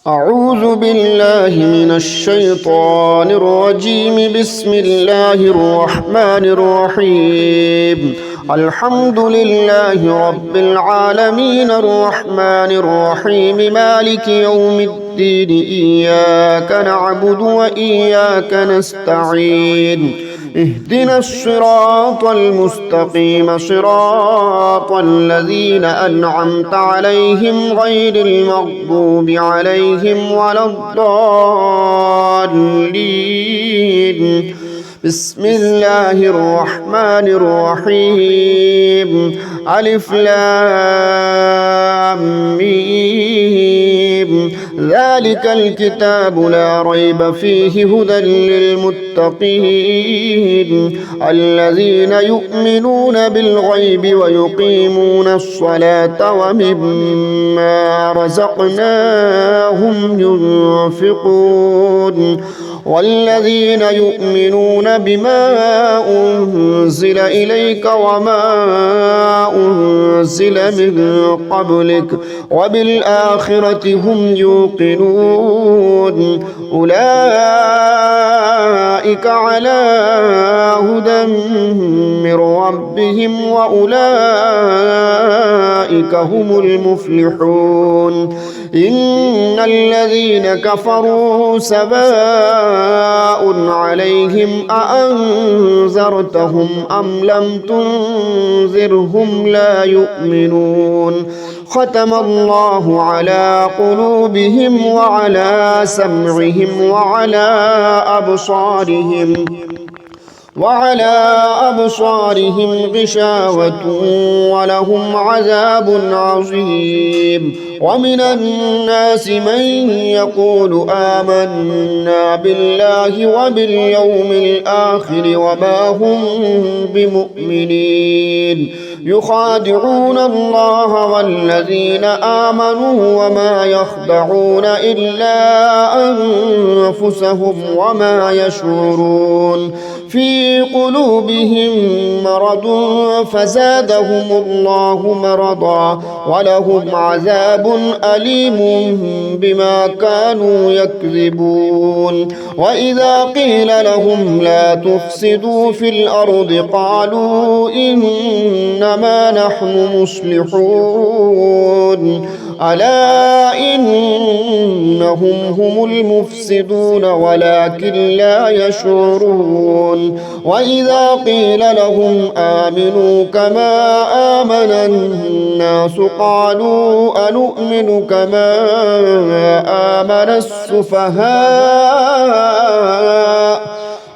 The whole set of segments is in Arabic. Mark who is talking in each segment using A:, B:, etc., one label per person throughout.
A: أعوذ بالله من الشيطان الرجيم. بسم الله الرحمن الرحيم. الحمد لله رب العالمين الرحمن الرحيم مالك يوم الدين. إياك نعبد وإياك نستعين. اهدنا الصراط المستقيم صراط الذين أنعمت عليهم غير المغضوب عليهم ولا الضالين. بسم الله الرحمن الرحيم. ألف لام ميم. ذلك الكتاب لا ريب فيه هدى للمتقين الذين يؤمنون بالغيب ويقيمون الصلاة ومما رزقناهم ينفقون والذين يؤمنون بما أنزل إليك وما أنزل من قبلك وبالآخرة هم يوقنون. أولئك على هدى من ربهم وأولئك هم المفلحون. إن الذين كفروا سواء عليهم أأنذرتهم أم لم تنذرهم لا يؤمنون. ختم الله على قلوبهم وعلى سمعهم وعلى أبصارهم غشاوة ولهم عذاب عظيم. ومن الناس من يقول آمنا بالله وباليوم الآخر وما هم بمؤمنين. يخادعون الله والذين آمنوا وما يخدعون إلا أنفسهم وما يشعرون. في قلوبهم مرض فزادهم الله مرضا ولهم عذاب أليم بما كانوا يكذبون. وإذا قيل لهم لا تفسدوا في الأرض قالوا إنما نحن مصلحون. ألا إنهم هم المفسدون ولكن لا يشعرون. وإذا قيل لهم آمنوا كما آمن الناس قالوا أنؤمن كما آمن السفهاء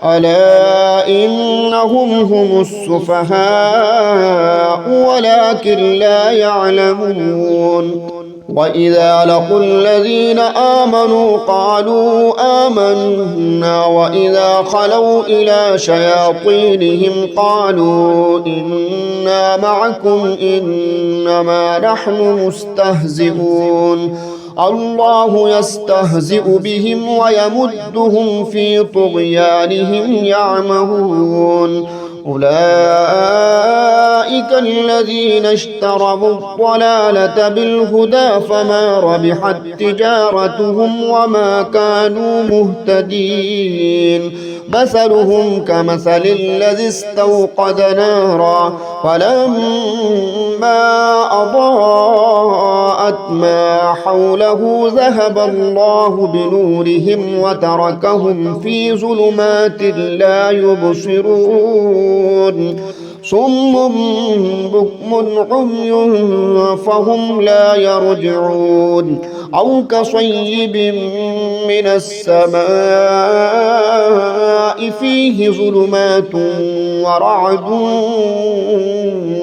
A: ألا إنهم هم السفهاء ولكن لا يعلمون. وإذا لقوا الذين آمنوا قالوا آمنا وإذا خلوا إلى شياطينهم قالوا إنا معكم إنما نحن مستهزئون. الله يستهزئ بهم ويمدهم في طغيانهم يعمهون. أولئك الذين اشتروا الضلالة بالهدى فما ربحت تجارتهم وما كانوا مهتدين. مثلهم كمثل الذي استوقد نارا فلما أضاءت ما حوله ذهب الله بنورهم وتركهم في ظلمات لا يبصرون. صم بكم عمي فهم لا يرجعون. أو كصيب من السماء فيه ظلمات ورعد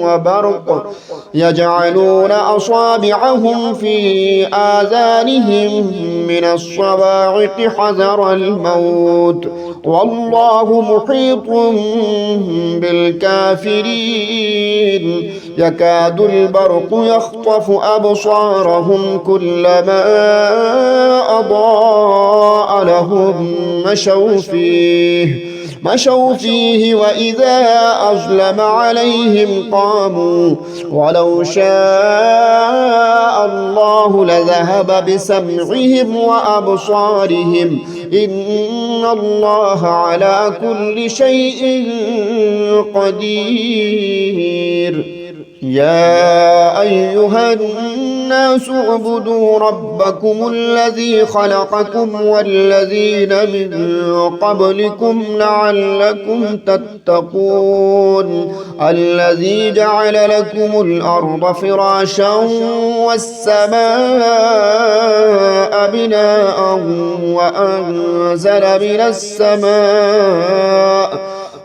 A: وبرق يجعلون أصابعهم في آذانهم من الصواعق حذر الموت والله محيط بالكافرين. يكاد البرق يخطف أبصارهم كلما أضاء لهم مشوا فيه وإذا أظلم عليهم قاموا ولو شاء الله لذهب بسمعهم وأبصارهم إن الله على كل شيء قدير. يا أيها الناس اعبدوا ربكم الذي خلقكم والذين من قبلكم لعلكم تتقون الذي جعل لكم الأرض فراشا والسماء بناء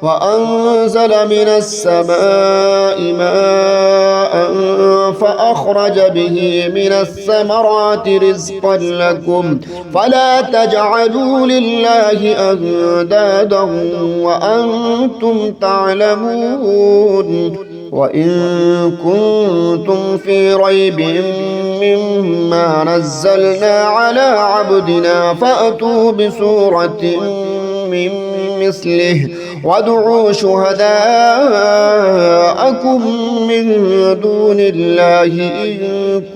A: وأنزل من السماء ماء فأخرج به من الثمرات رزقا لكم فلا تجعلوا لله أندادا وأنتم تعلمون. وإن كنتم في ريب مما نزلنا على عبدنا فأتوا بسورة من مثله وادعوا شهداءكم من دون الله إن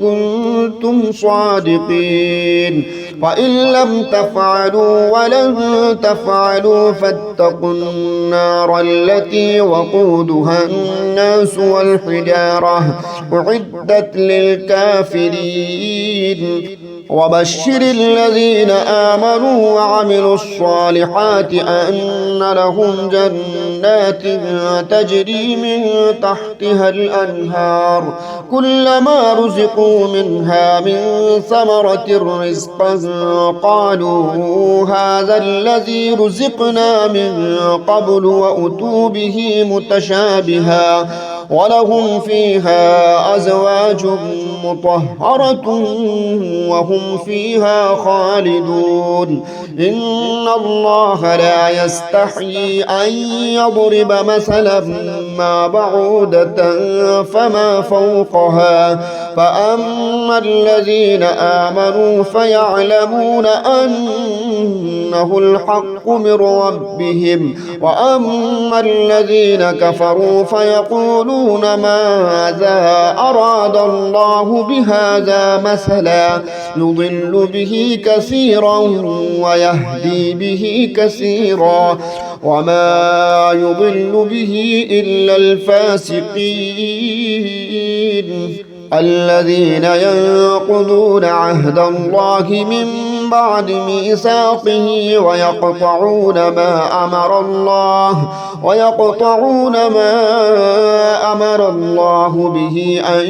A: كنتم صادقين فإن لم تفعلوا ولن تفعلوا فاتقوا النار التي وقودها الناس والحجارة أعدت للكافرين. وبشر الذين آمنوا وعملوا الصالحات أن لهم جنات تجري من تحتها الأنهار كلما رزقوا منها من ثمرة رزقا قالوا هذا الذي رزقنا من قبل وأتوا به متشابها ولهم فيها أزواج مطهرة وهم فيها خالدون. إن الله لا يستحيي أن يضرب مثلا ما بعودة فما فوقها فأما الذين آمنوا فيعلمون أنه الحق من ربهم وأما الذين كفروا فيقولون ماذا أراد الله بهذا مثلا يضل به كثيرا ويهدي به كثيرا وما يضل به إلا الفاسقين الذين ينقضون عهد الله من بعد ميثاقه ويقطعون ما أمر الله به أن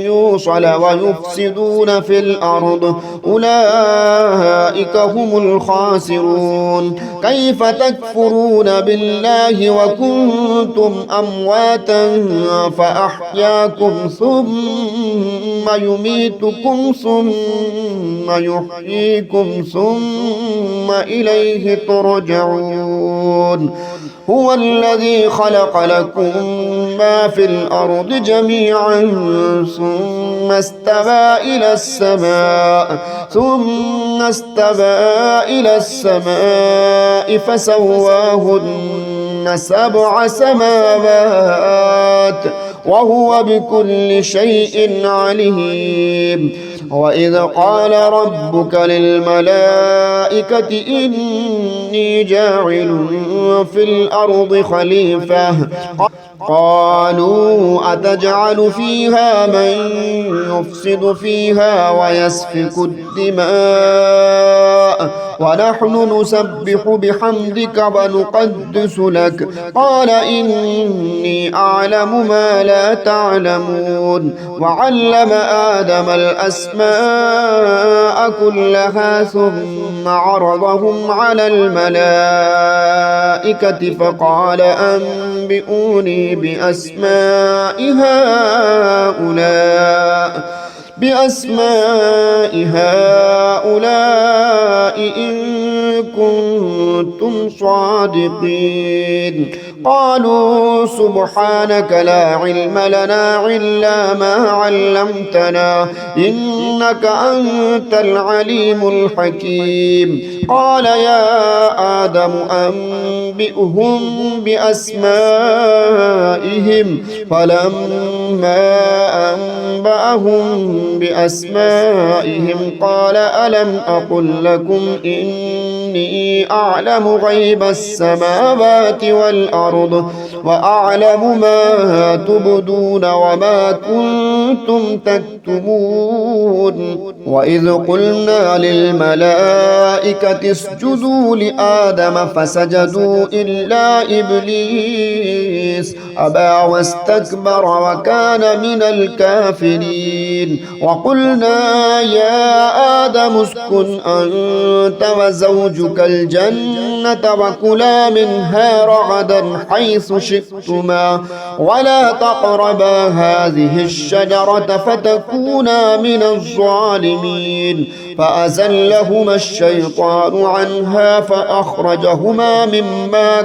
A: يوصل ويفسدون في الأرض أولئك هم الخاسرون. كيف تكفرون بالله وكنتم أمواتا فأحياكم ثم يميتكم ثم يحييكم ثم إليه ترجعون. هو الذي خلق لكم ما في الأرض جميعا ثم استوى إلى السماء فسواهن 7 سماوات وهو بكل شيء عليم. وإذ قال ربك للملائكة إني جاعل في الأرض خليفة قالوا أتجعل فيها من يفسد فيها ويسفك الدماء ونحن نسبح بحمدك ونقدس لك قال إني أعلم ما لا تعلمون. وعلم آدم الأسماء كلها ثم عرضهم على الملائكة فقال أنبئوني بأسماء هؤلاء إن كنتم صادقين. قالوا سبحانك لا علم لنا إلا ما علمتنا إنك أنت العليم الحكيم. قال يا آدم أنبئهم بأسمائهم. فلما أنبأهم بأسمائهم قال ألم أقل لكم إني أعلم غيب السماوات والأرض وأعلم ما تبدون وما كنتم تكتمون. وإذ قلنا للملائكة اسجدوا لآدم فسجدوا إلا إبليس أبى واستكبر وكان من الكافرين. وقلنا يا آدم اسكن أنت وزوجك الجنة وكلا منها رغدا حيث شئتما ولا تقربا هذه الشجرة فتكونا من الظالمين. فأزلهما الشيطان عنها فأخرجهما مما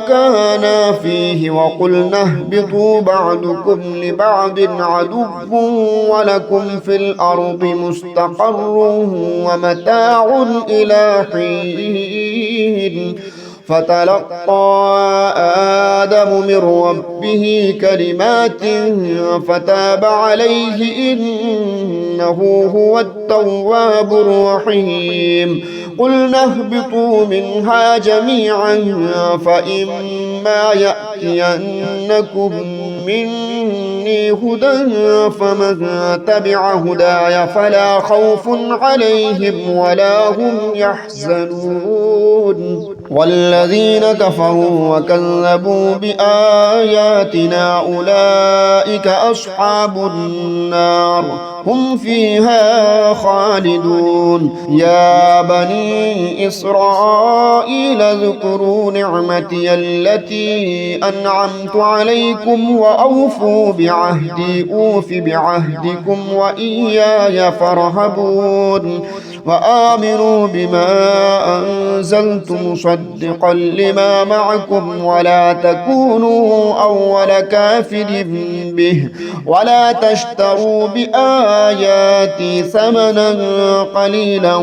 A: كان فيه وقلنا اهبطوا بعضكم لبعض عدو ولكم في الأرض مستقر ومتاع إلى حين. فتلقى آدم من ربه كلمات فتاب عليه إنه هو التواب الرحيم. قلنا اهبطوا منها جميعا فإما يأتينكم مني هدى فمن تبع هداي فلا خوف عليهم ولا هم يحزنون. والذين كفروا وكذبوا بآياتنا أولئك أصحاب النار هم فيها خالدون. يا بني إسرائيل اذكروا نعمتي التي أنعمت عليكم وأوفوا بعهدي أوف بعهدكم وإياي فارهبون. وآمنوا بما أنزلت مصدقا لما معكم ولا تكونوا أول كافر به ولا تشتروا بآياتي ثمنا قليلا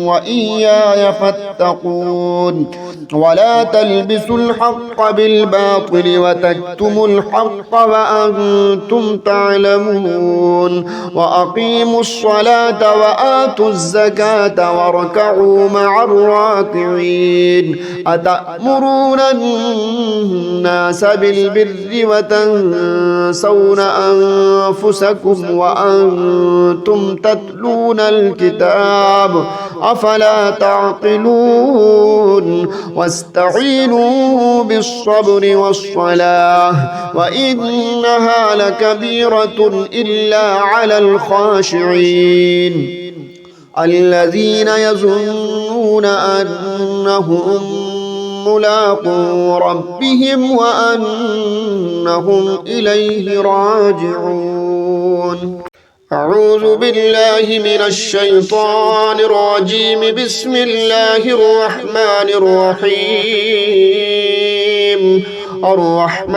A: وإياي فاتقون. ولا تلبسوا الحق بالباطل وتكتموا الحق وأنتم تعلمون. وأقيموا الصلاة وآتوا الزكاة واركعوا مع الراكعين. أتأمرون الناس بالبر وتنسون أنفسكم وأنتم تتلون الكتاب أفلا تعقلون. واستعينوا بالصبر والصلاة وإنها لكبيرة إلا على الخاشعين الذين يظنون أنهم ملاقو ربهم وأنهم إليه راجعون. أعوذ بالله من الشيطان الرجيم. بسم الله الرحمن الرحيم. الرحمن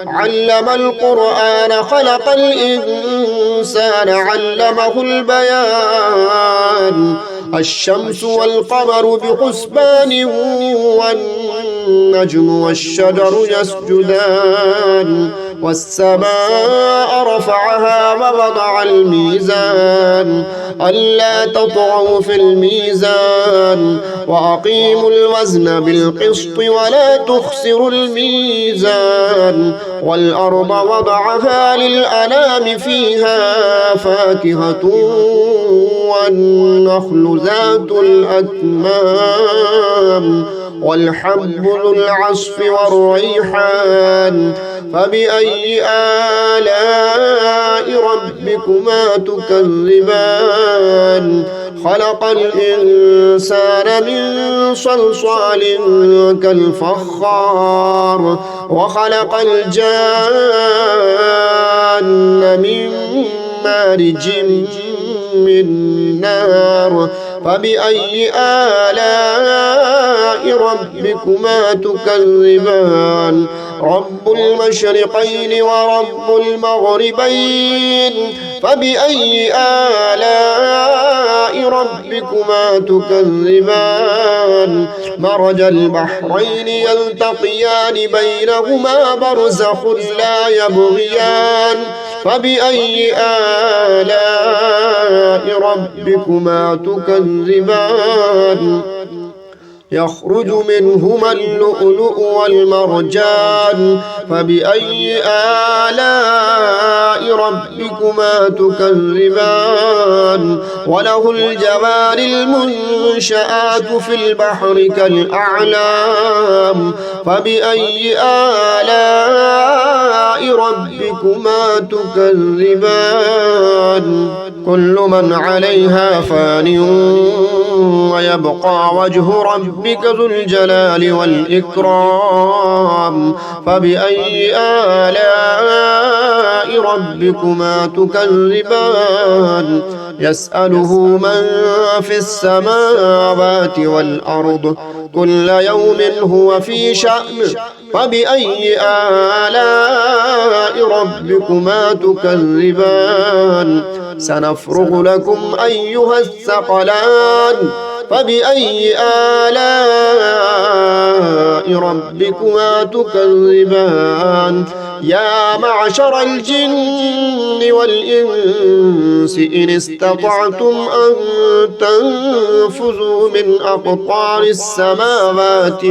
A: علم القرآن خلق الإنسان علمه البيان. الشمس والقمر بحسبان والنجم والشجر يسجدان. والسماء رفعها ووضع الميزان ألا تطغوا في الميزان وأقيموا الوزن بالقسط ولا تخسروا الميزان. والأرض وضعها للأنام فيها فاكهة والنخل ذات الأكمام والحب ذو العصف والريحان. فبأي آلاء ربكما تكذبان. خلق الإنسان من صلصال كالفخار وخلق الجان من مارج من نار فبأي آلاء ربكما تكذبان رب المشرقين ورب المغربين فبأي آلاء ربكما تكذبان مرج البحرين يلتقيان بينهما برزخ لا يبغيان فبأي آلاء ربكما تكذبان يخرج منهما اللؤلؤ والمرجان فبأي آلاء ربكما تكذبان وله الجوار المنشآت في البحر كالأعلام فبأي آلاء ربكما تكذبان كل من عليها فان ويبقى وجه ربك ذو الجلال والإكرام فبأي آلاء ربكما تكذبان يسأله من في السماوات والأرض كل يوم هو في شأن فبأي آلاء ربكما تكذبان سنفرغ لكم أيها الثقلان فبأي آلاء ربكما تكذبان يا معشر الجن والإنس إن استطعتم أن تنفذوا من أقطار السماوات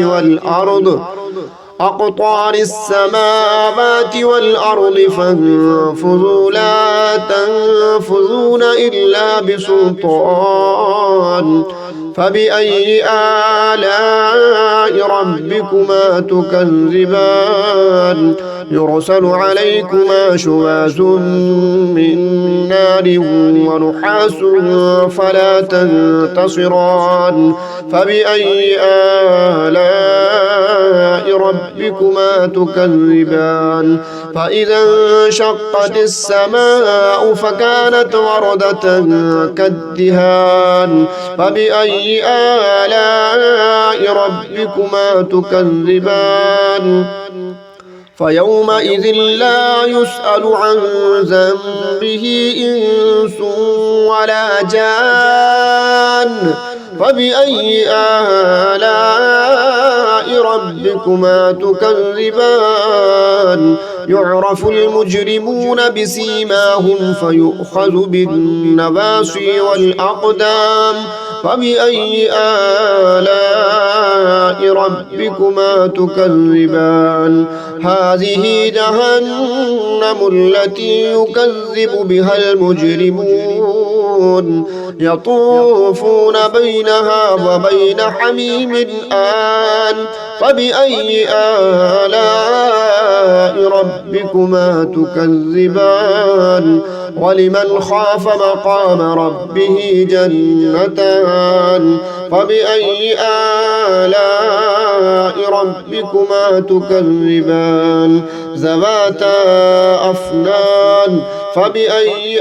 A: فانفذوا لا تنفذون إلا بسلطان فبأي آلاء ربكما تكذبان يرسل عليكما شواظ من نار ونحاس فلا تنتصران فبأي آلاء ربكما تكذبان فإذا انشقت السماء فكانت وردة كالدهان فبأي آلاء ربكما تكذبان فيومئذ لا يسأل عن ذنبه إنس ولا جان فبأي آلاء ربكما تكذبان يعرف المجرمون بسيماهم فيؤخذ بالنواصي والأقدام فبأي آلاء ربكما تكذبان هذه جهنم التي يكذب بها المجرمون يطوفون بينها وبين حميم آن فبأي آلاء ربكما تكذبان ولمن خاف مقام ربه جنتان فبأي آلاء ربكما تكذبان ذواتا أفنان فبأي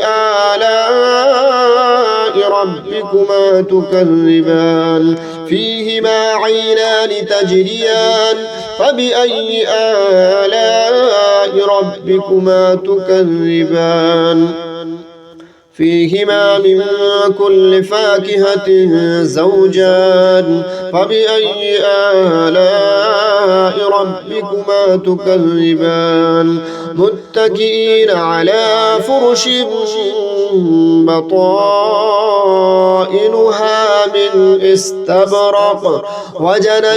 A: آلاء ربكما تكذبان فيهما عينان تجريان فبأي آلاء ربكما تكذبان فيهما من كل فاكهة زوجان فبأي آلاء ربكما تكذبان متكئين على فرش بطائنها من استبرق وجنى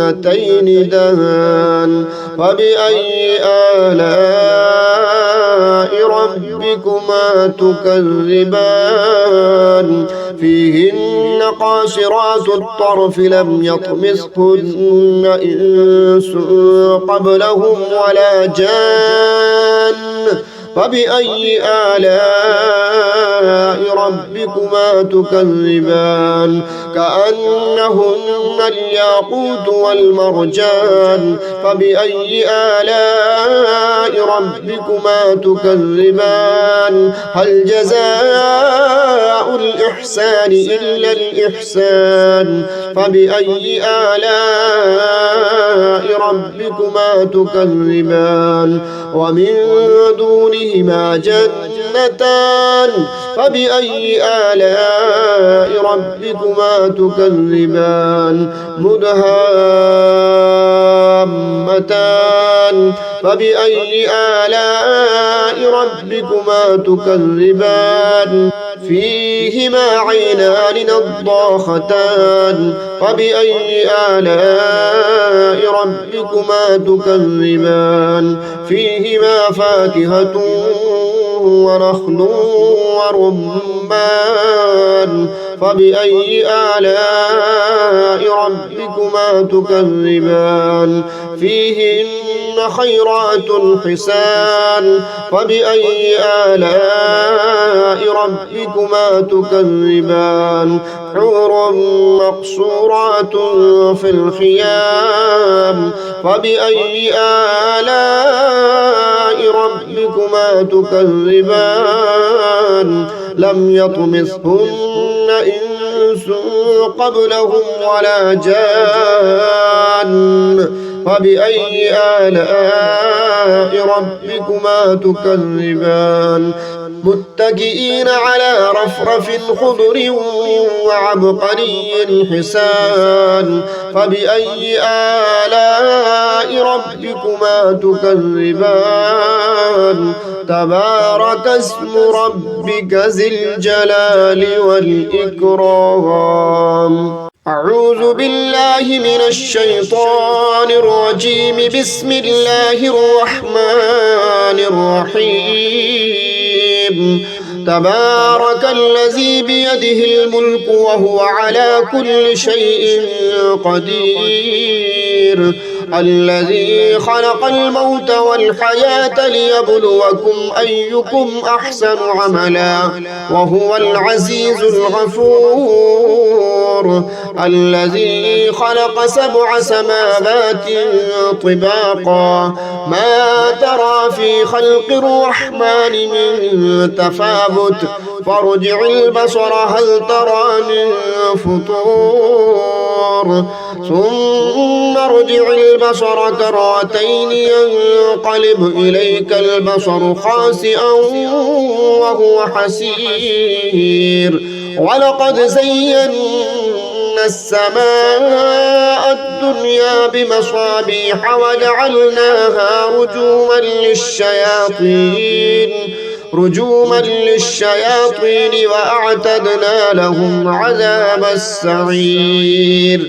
A: الجنتين دان فبأي آلاء ربكما تكذبان فيهن قاصرات الطرف لم يطمثهن إنس قبلهم ولا جان فبأي آلاء ربكما تكذبان كأنهن الياقوت والمرجان فبأي آلاء ربكما تكذبان هل جزاء الإحسان إلا الإحسان فبأي آلاء ربكما تكذبان ومن دونهما جنتان فبأي آلاء ربكما تكذبان مدهامتان فبأي آلاء ربكما تكذبان فيهما عينان نضاختان فبأي آلاء ربكما تكذبان فيهما فاكهة ونخل ورمان فبأي آلاء ربكما تكذبان فيهن خيرات حسان فبأي آلاء ربكما تكذبان حور مقصورات في الخيام فبأي آلاء ربكما تكذبان لم يطمثهن إنس قبلهم ولا جان فبأي آلاء ربكما تكذبان متكئين على رفرف خضر وعبقري حسان فبأي آلاء ربكما تكذبان تبارك اسم ربك ذي الجلال والإكرام أعوذ بالله من الشيطان الرجيم بسم الله الرحمن الرحيم تبارك الذي بيده الملك وهو على كل شيء قدير الذي خلق الموت والحياة ليبلوكم أيكم أحسن عملا وهو العزيز الغفور الذي خلق 7 سماوات طباقا ما ترى في خلق الرحمن من تفاوت فارجع البصر هل ترى من فطور ثم ارجع البصر كرتين ينقلب إليك البصر خاسئا وهو حسير ولقد زينا السماء الدنيا بمصابيح وجعلناها رجوما للشياطين وأعتدنا لهم عذاب السعير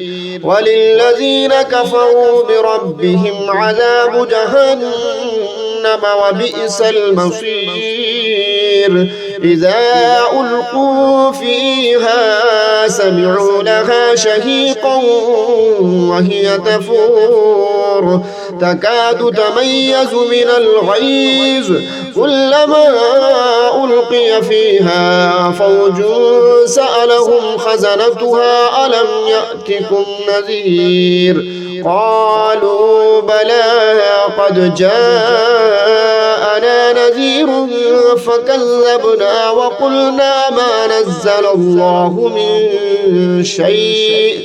A: وللذين كفروا بربهم عذاب جهنم وبئس المصير إذا ألقوا فيها سمعوا لها شهيقا وهي تفور تكاد تميز من الغيظ كلما ألقي فيها فوج سألهم خزنتها ألم يأتكم نذير قالوا بلى قد جاءنا نذير فكذبنا وقلنا ما نزل الله من شيء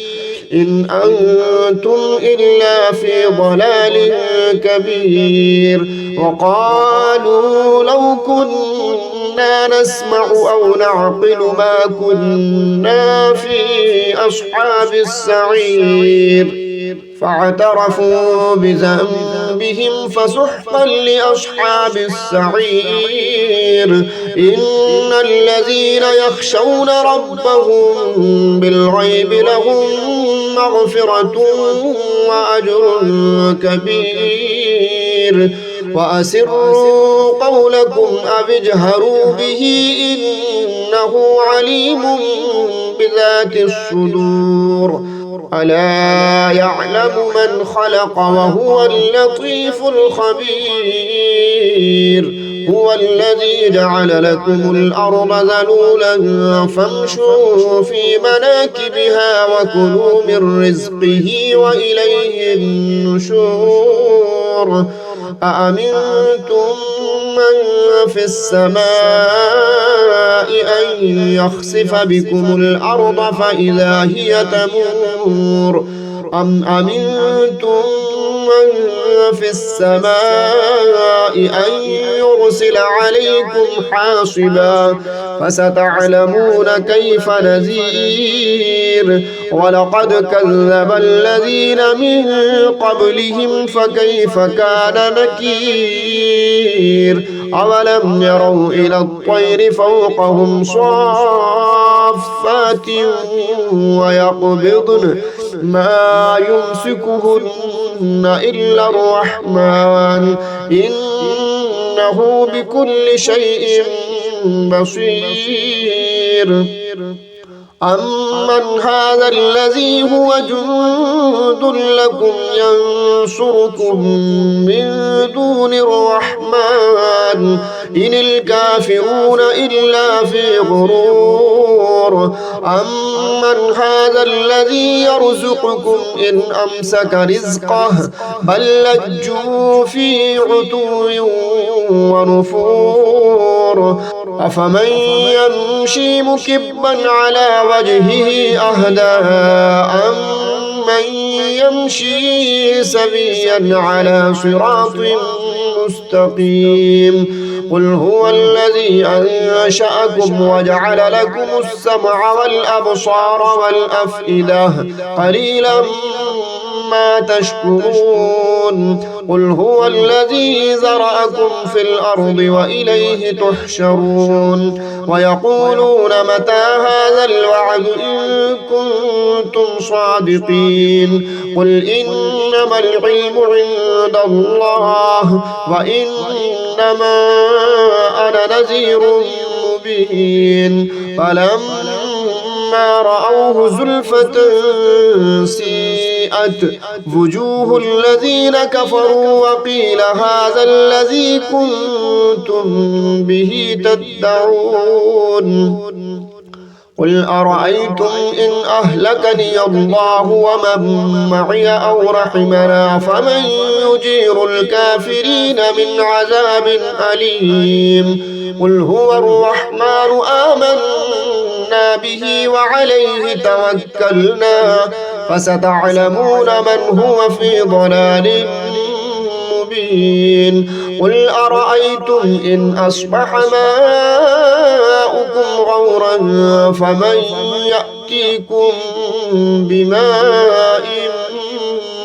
A: إن أنتم إلا في ضلال كبير وقالوا لو كنا نسمع أو نعقل ما كنا في أصحاب السعير فاعترفوا بذنبهم فسحقا لأصحاب السعير إن الذين يخشون ربهم بالغيب لهم مغفرة وأجر كبير وأسروا قولكم أو اجهروا به إنه عليم بذات الصدور ألا يعلم من خلق وهو اللطيف الخبير هو الذي جعل لكم الأرض ذلولا فامشوا في مناكبها وكلوا من رزقه وإليه النشور أأمنتم من في السماء أن يخسف بكم الأرض فإذا هي تمور أم أمنتم من في السماء أن يرسل عليكم حاصبا فستعلمون كيف نذير ولقد كذب الذين من قبلهم فكيف كان نكير أولم يروا إلى الطير فوقهم صافات ويقبضن ما يمسكهن إلا الرحمن إنه بكل شيء بصير أمن هذا الذي هو جند لكم ينصركم من دون الرحمن إن الكافرون إلا في غرور أمن هذا الذي يرزقكم إن أمسك رزقه بل لجوا في عتو ونفور أفمن يمشي مكبا على وجهه أهدى أمن يمشي سويا على صراط مستقيم قل هو الذي أنشأكم وجعل لكم السمع والأبصار والأفئدة قليلا ما تشكرون قل هو الذي ذرأكم في الأرض وإليه تحشرون ويقولون متى هذا الوعد إن كنتم صادقين قل إنما العلم عند الله وإنما أنا نذير مبين فلما رأوه زلفة سيئت وجوه الذين كفروا وقيل هذا الذي كنتم به تدعون قل أرأيتم إن أهلكني الله ومن معي أو رحمنا فمن يجير الكافرين من عذاب أليم قل هو الرحمن آمنا به وعليه توكلنا فستعلمون من هو في ضلال مبين قل أرأيتم إن أصبح ماؤكم غورا فمن يأتيكم بماء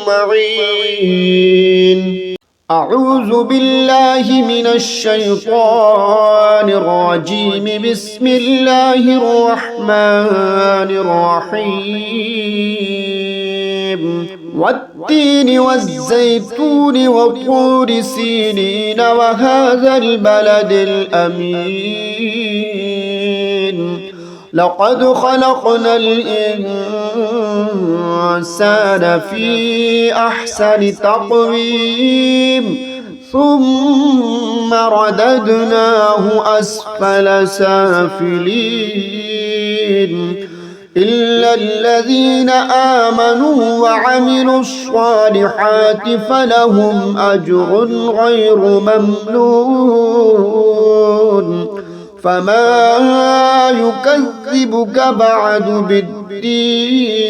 A: معين أعوذ بالله من الشيطان الرجيم بسم الله الرحمن الرحيم والتين والزيتون وطور سينين وهذا البلد الأمين لقد خلقنا الإنسان في أحسن تقويم ثم رددناه أسفل سافلين إلا الذين آمنوا وعملوا الصالحات فلهم أجر غير ممنون فما يكذبك بعد بالدين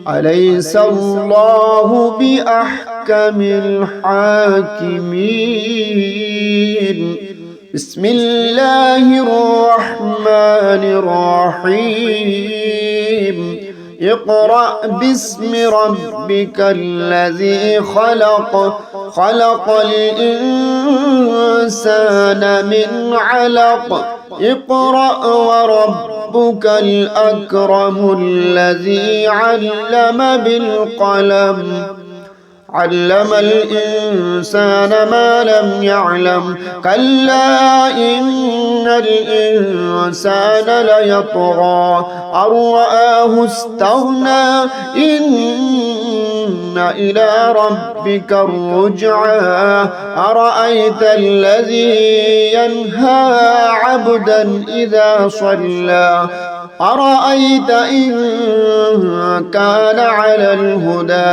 A: أليس الله بأحكم الحاكمين بسم الله الرحمن الرحيم اقرأ باسم ربك الذي خلق خلق الإنسان من علق اقرأ وربك الأكرم الذي علم بالقلم علم الإنسان ما لم يعلم كلا إن الإنسان ليطغى أن رآه استغنى إن إلى ربك الرجعى أرأيت الذي ينهى عبدا إذا صلى أرأيت إن كان على الهدى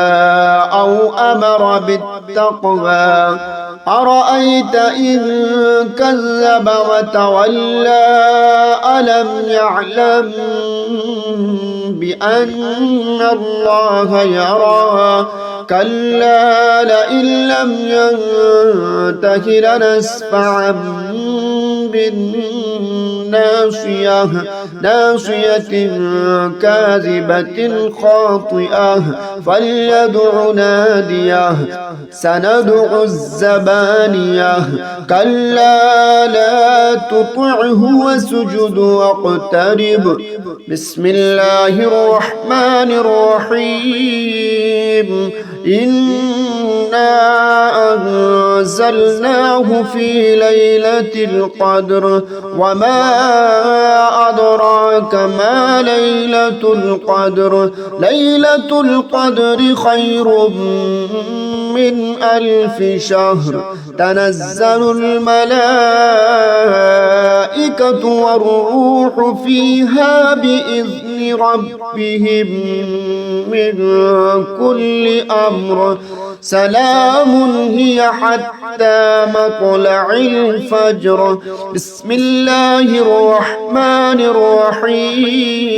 A: أو أمر بالتقوى أرأيت إن كذب وتولى ألم يعلم بأن الله يرى كلا لئن لم ينته لنسفعا بالناصية ناصية كاذبة خاطئة فليدع ناديه سندع الزبانية كلا لا تطعه واسجد واقترب بسم الله الرحمن الرحيم إنا أنزلناه في ليلة القدر وما أدراك ما ليلة القدر ليلة القدر خير من 1000 شهر تنزل الملائكة والروح فيها بإذن ربهم من كل أمر سلام هي حتى مطلع الفجر بسم الله الرحمن الرحيم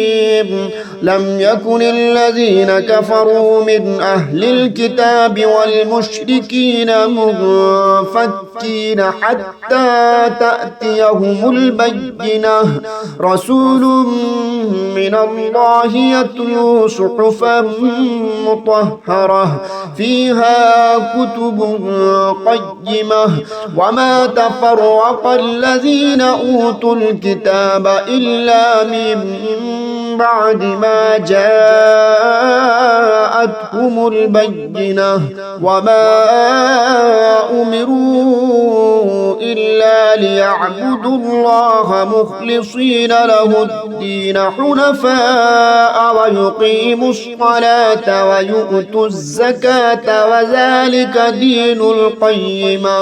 A: لم يكن الذين كفروا من أهل الكتاب والمشركين منفكين حتى تأتيهم البينة رسول من الله يتلو صحفا مطهرة فيها كتب قيمة وما تفرق الذين أوتوا الكتاب إلا من بعد ما جاءتهم البينة وما أمروا إلا ليعبدوا الله مخلصين له الدين حنفاء ويقيموا الصلاة ويؤتوا الزكاة وذلك دين القيمة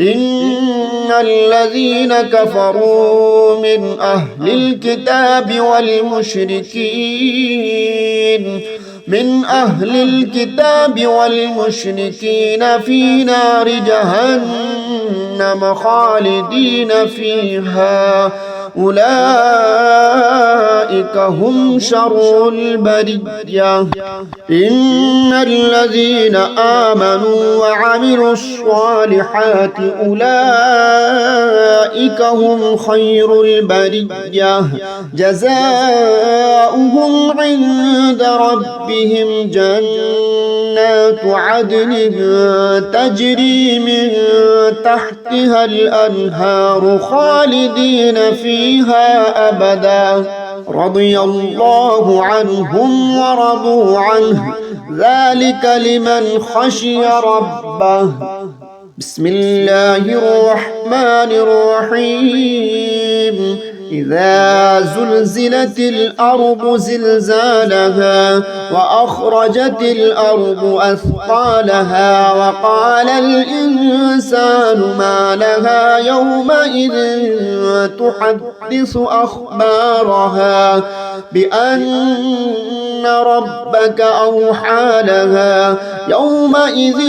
A: إن الذين كفروا من أهل الكتاب والمشركين في نار جهنم خالدين فيها أولئك هم شر البرية إن الذين آمنوا وعملوا الصالحات أولئك هم خير البرية جزاؤهم عند ربهم جنات عدن تجري من تحتها الأنهار خالدين فيها أبدا رضي الله عنهم ورضوا عنه ذلك لمن خشي ربه بسم الله الرحمن الرحيم إذا زلزلت الأرض زلزالها وأخرجت الأرض أثقالها وقال الإنسان ما لها يومئذ تحدث أخبارها بأن ربك أوحى لها يومئذ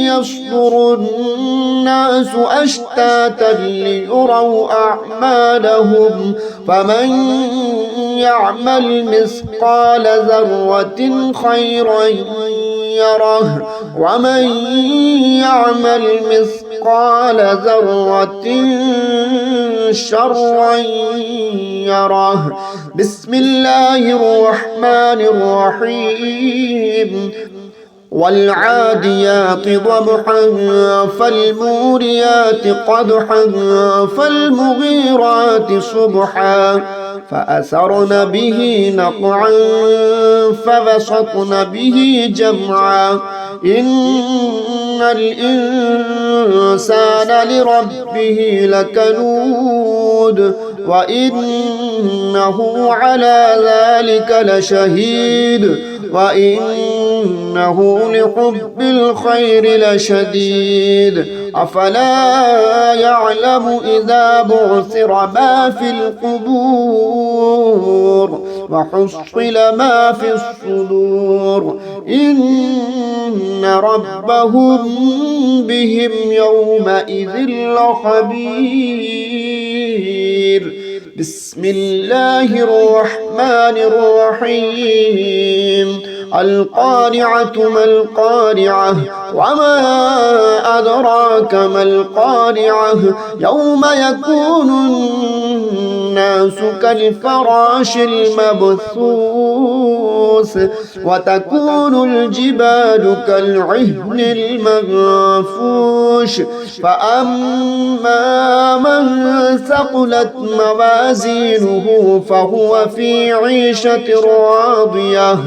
A: يصدر الناس أشتاتا ليروا أعمالهم فمن يعمل مثقال ذرة خيرا يره ومن يعمل مثقال ذرة شرا يره بسم الله الرحمن الرحيم والعاديات ضبحا فالموريات قدحا فالمغيرات صبحا فأثرن به نقعا فبسطن به جمعا إن الإنسان لربه لكنود وإنه على ذلك لشهيد وإنه لحب الخير لشديد أفلا يعلم إذا بعثر ما في القبور وحصل ما في الصدور إن ربهم بهم يومئذ لخبير. بسم الله الرحمن الرحيم. القارعة ما القارعة وما أدراك ما القارعة يوم يكون الناس كالفراش المبثوث وتكون الجبال كالعهن المنفوش فأما من ثقلت موازينه فهو في عيشة راضية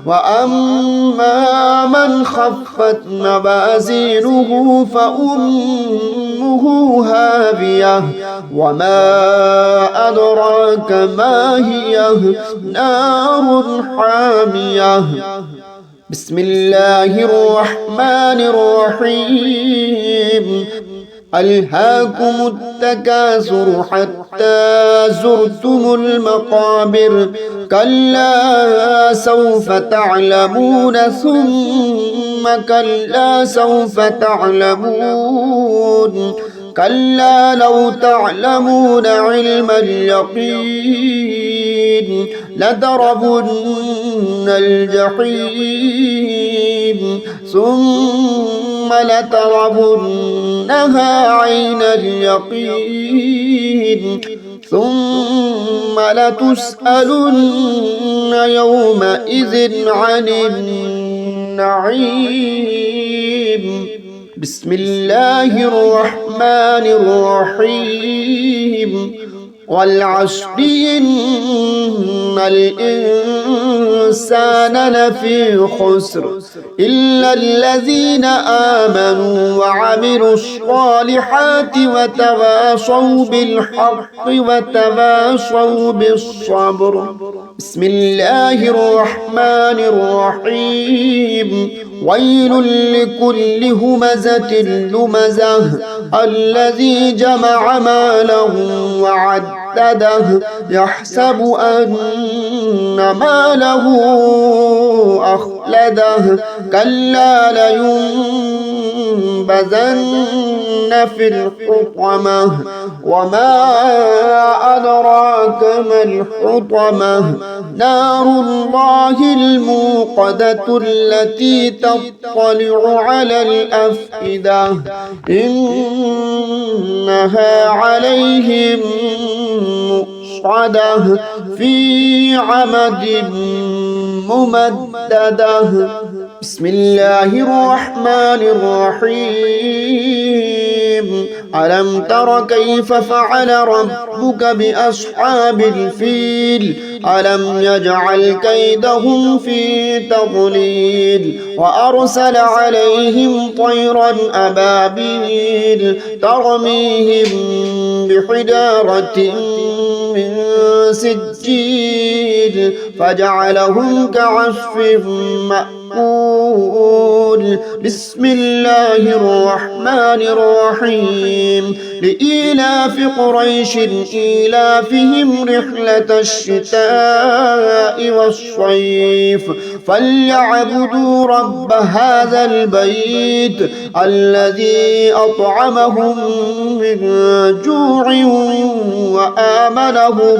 A: وأما من خفت موازينه فأمه هاوية وما أدراك ما هي نار حامية. بسم الله الرحمن الرحيم. ألهاكم التكاثر حتى زرتم المقابر كلا سوف تعلمون ثم كلا سوف تعلمون كلا لو تعلمون علم اليقين لترون الجحيم ثم لترونها عين اليقين ثم لتسألن يومئذ عن النعيم. بسم الله الرحمن الرحيم. والعصر إن الإنسان لفي خسر إلا الذين آمنوا وعملوا الصالحات وتواصوا بالحق وتواصوا بالصبر. بسم الله الرحمن الرحيم. ويل لكل همزة لمزة الذي جمع ماله وعدده يحسب أن ماله أخلده كلا لينبذن في الحطمة وما أدراك ما الحطمة نار الله الموقدة التي تطلع على الأفئدة إنها عليهم مؤصدة في عمد ممددة. بسم الله الرحمن الرحيم. ألم تر كيف فعل ربك بأصحاب الفيل ألم يجعل كيدهم في تضليل وأرسل عليهم طيرا أبابيل ترميهم بحجارة من سجيل فجعلهم كعصف مأكول. بسم الله الرحمن الرحيم. لإيلاف قريش إيلافهم رحلة الشتاء والصيف فليعبدوا رب هذا البيت الذي أطعمهم من جوع وآمنهم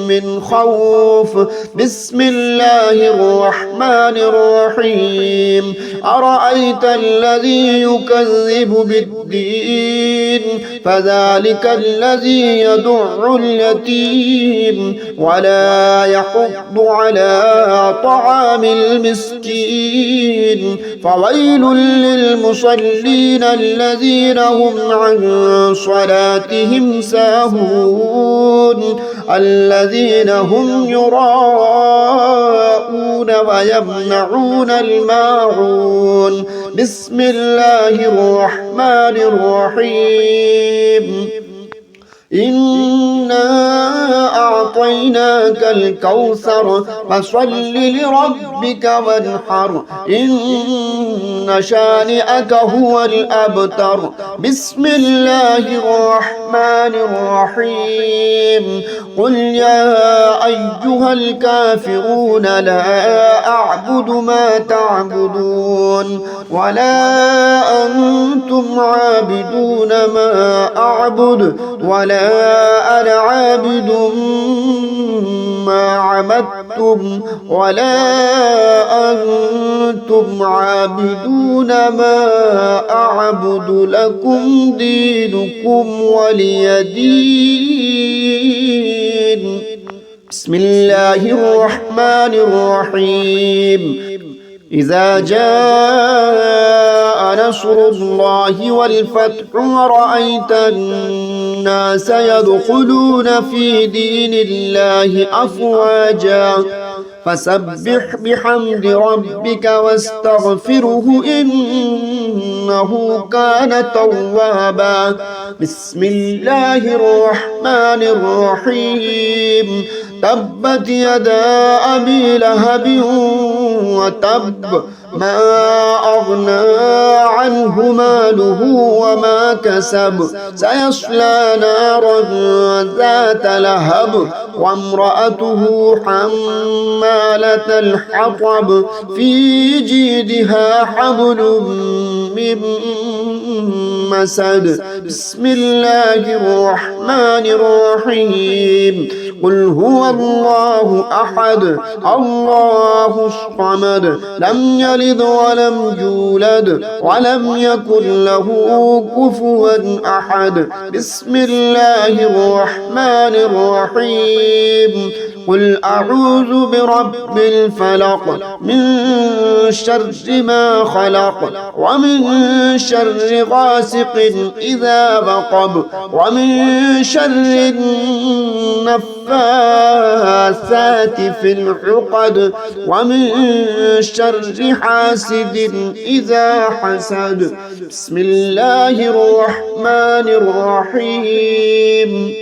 A: من خوف. بسم الله الرحمن الرحيم. أرأيت الذي يكذب بالدين فذلك الذي يدع اليتيم ولا يحض على طعام المسكين فويل للمصلين الذين هم عن صلاتهم ساهون الذين هم يراءون ويمنعون الماعون بسم الله الرحمن الرحيم إنا أعطيناك الكوثر فصل لربك وانحر إن شانئك هو الأبتر بسم الله الرحمن الرحيم قل يا أيها الكافرون لا أعبد ما تعبدون ولا أنتم عابدون ما أعبد ولا أنا عابد ما عبدتم ولا أنتم عابدون ما أعبد لكم دينكم ولي دين بسم الله الرحمن الرحيم إذا جاء نصر الله والفتح ورأيت الناس يدخلون في دين الله أفواجا فسبح بحمد ربك واستغفره إنه كان توابا بسم الله الرحمن الرحيم تبت يدا أبي لهب وتب ما أغنى عنه ماله وما كسب سيصلى نارا ذات لهب وامرأته حمالة الحطب في جيدها حبل من مسد بسم الله الرحمن الرحيم قل هو الله أحد الله الصمد لم يلد ولم يولد ولم يكن له كفوا أحد بسم الله الرحمن الرحيم قل أعوذ برب الفلق من شر ما خلق ومن شر غاسق إذا وقب ومن شر النفاثات في العقد ومن شر حاسد إذا حسد بسم الله الرحمن الرحيم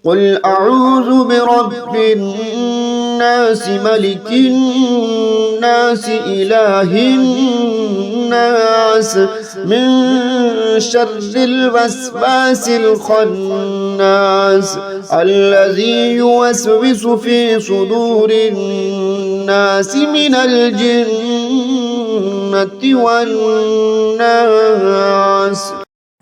A: قل أعوذ برب الناس ملك الناس إله الناس من شر الوسواس الخناس الذي يوسوس في صدور الناس من الجنة والناس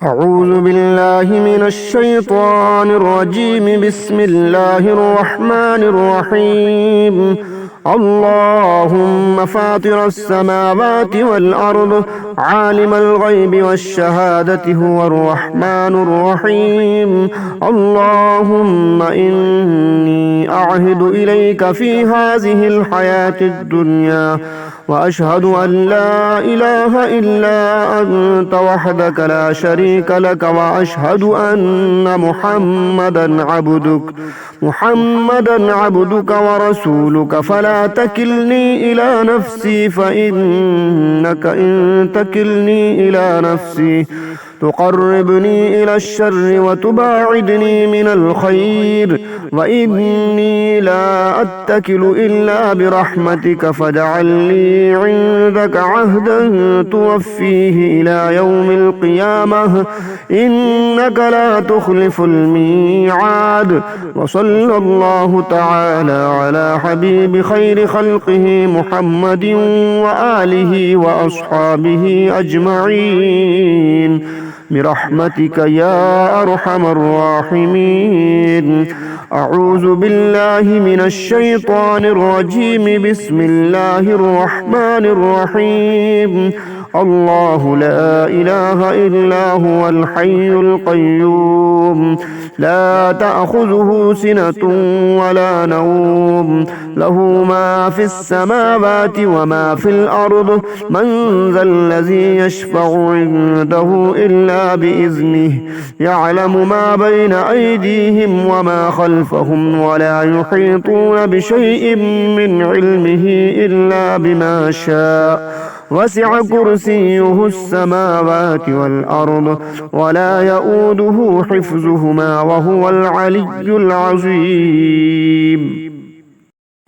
A: أعوذ بالله من الشيطان الرجيم بسم الله الرحمن الرحيم اللهم فاطر السماوات والأرض عالم الغيب والشهادة هو الرحمن الرحيم اللهم إني أعهد إليك في هذه الحياة الدنيا وأشهد أن لا إله إلا أنت وحدك لا شريك لك وأشهد أن محمدا عبدك ورسولك فلا تكلني إلى نفسي فإنك إن تكلني إلى نفسي تقربني إلى الشر وتباعدني من الخير وإني لا أتكل إلا برحمتك فاجعل لي عندك عهدا توفيه إلى يوم القيامة إنك لا تخلف الميعاد وصلى الله تعالى على حبيب خير خلقه محمد وآله وأصحابه أجمعين برحمتك يا أرحم الراحمين أعوذ بالله من الشيطان الرجيم بسم الله الرحمن الرحيم الله لا إله إلا هو الحي القيوم لا تأخذه سنة ولا نوم له ما في السماوات وما في الأرض من ذا الذي يشفع عنده إلا بإذنه يعلم ما بين أيديهم وما خلفهم ولا يحيطون بشيء من علمه إلا بما شاء وسع كرسيه السماوات والأرض ولا يؤوده حفظهما وهو العلي العظيم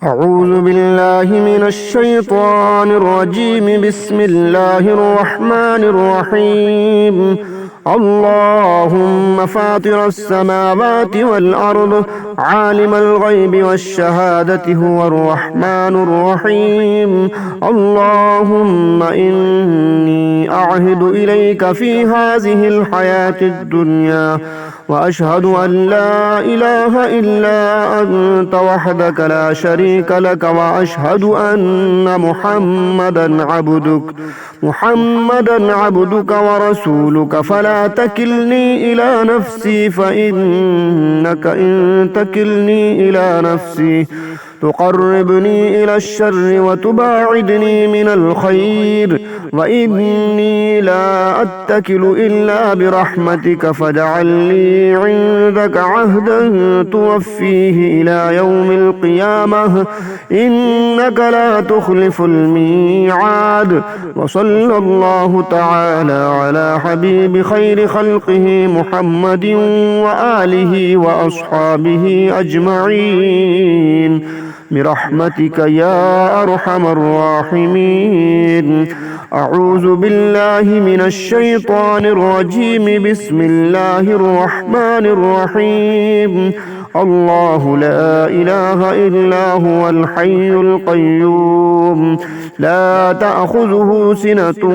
A: أعوذ بالله من الشيطان الرجيم بسم الله الرحمن الرحيم اللهم فاطر السماوات والأرض عالم الغيب والشهادة هو الرحمن الرحيم اللهم إني أعهد إليك في هذه الحياة الدنيا وأشهد أن لا إله إلا أنت وحدك لا شريك لك وأشهد أن محمدا عبدك ورسولك فلا تكلني إلى نفسي فإنك إن تكلني إلى نفسي تقربني إلى الشر وتباعدني من الخير وإني لا أتكل إلا برحمتك فاجعل لي عندك عهدا توفيه إلى يوم القيامة إنك لا تخلف الميعاد وصلى الله تعالى على حبيب خير خلقه محمد وآله وأصحابه أجمعين برحمتك يا أرحم الراحمين أعوذ بالله من الشيطان الرجيم بسم الله الرحمن الرحيم الله لا إله إلا هو الحي القيوم لا تأخذه سنة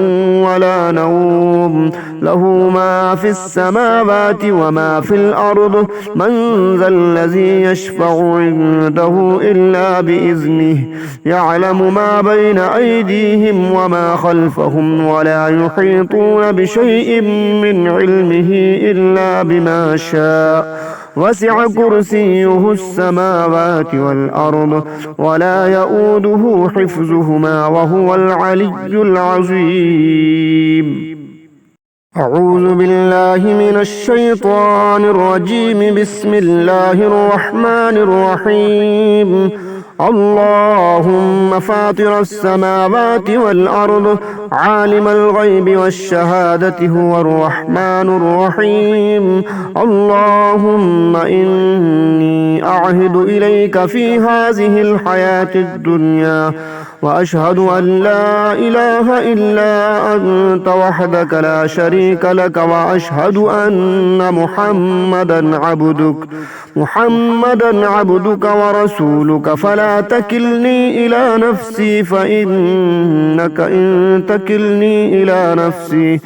A: ولا نوم له ما في السماوات وما في الأرض من ذا الذي يشفع عنده إلا بإذنه يعلم ما بين أيديهم وما خلفهم ولا يحيطون بشيء من علمه إلا بما شاء وسع كرسيه السماوات والأرض ولا يؤوده حفظهما وهو العلي العظيم أعوذ بالله من الشيطان الرجيم بسم الله الرحمن الرحيم اللهم فاطر السماوات والأرض عالم الغيب والشهادة هو الرحمن الرحيم اللهم إني أعهد إليك في هذه الحياة الدنيا وأشهد أن لا إله إلا أنت وحدك لا شريك لك وأشهد أن محمدا عبدك ورسولك فلا تكلني إلى نفسي فإنك إن تكلني إلى نفسي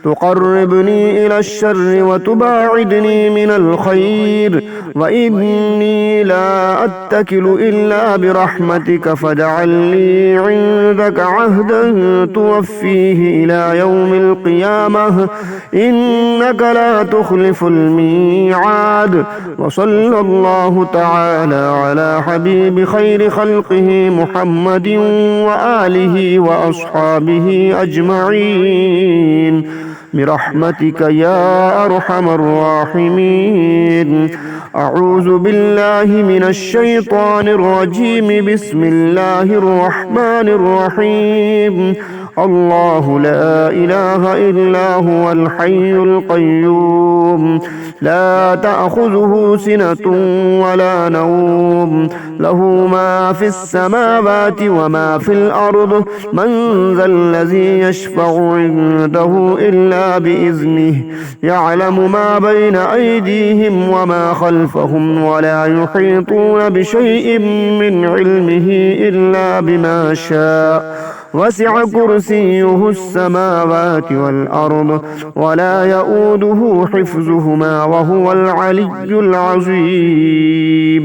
A: تقربني إلى الشر وتباعدني من الخير وإني لا أتكل إلا برحمتك فاجعل لي عندك عهدا توفيه إلى يوم القيامة إنك لا تخلف الميعاد وصلى الله تعالى على حبيب خير خلقه محمد وآله وأصحابه أجمعين برحمتك يا أرحم الراحمين أعوذ بالله من الشيطان الرجيم بسم الله الرحمن الرحيم الله لا إله إلا هو الحي القيوم لا تأخذه سنة ولا نوم له ما في السماوات وما في الأرض من ذا الذي يشفع عنده إلا بإذنه يعلم ما بين أيديهم وما خلفهم ولا يحيطون بشيء من علمه إلا بما شاء وسع كرسيه السماوات والأرض ولا يؤوده حفظهما وهو العلي العظيم